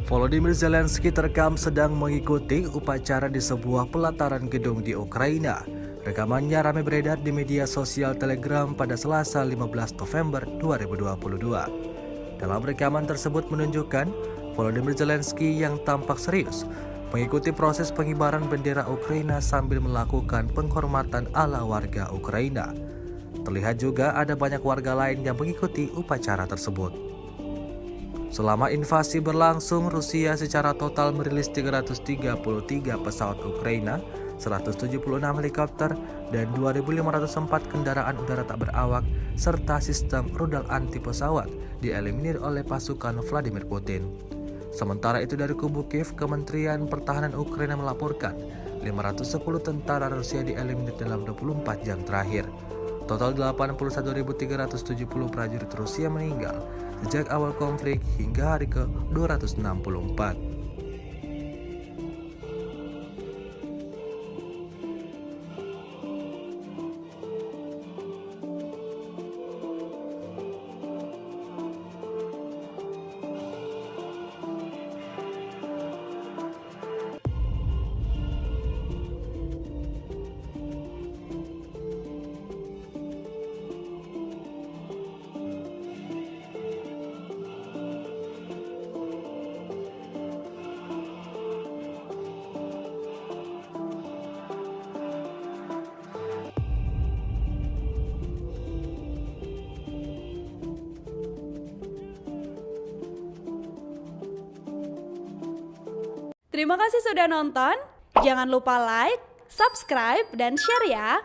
Volodymyr Zelensky terekam sedang mengikuti upacara di sebuah pelataran gedung di Ukraina. Rekamannya ramai beredar di media sosial Telegram pada Selasa 15 November 2022. Dalam rekaman tersebut menunjukkan Volodymyr Zelensky yang tampak serius mengikuti proses pengibaran bendera Ukraina sambil melakukan penghormatan ala warga Ukraina. Terlihat juga ada banyak warga lain yang mengikuti upacara tersebut. Selama invasi berlangsung, Rusia secara total merilis 333 pesawat Ukraina, 176 helikopter, dan 2.504 kendaraan udara tak berawak, serta sistem rudal anti pesawat dieliminir oleh pasukan Vladimir Putin. Sementara itu dari kubu Kiev, Kementerian Pertahanan Ukraina melaporkan 510 tentara Rusia dieliminir dalam 24 jam terakhir. Total 81.370 prajurit Rusia meninggal sejak awal konflik hingga hari ke-264. Terima kasih sudah nonton. Jangan lupa like, subscribe, dan share ya.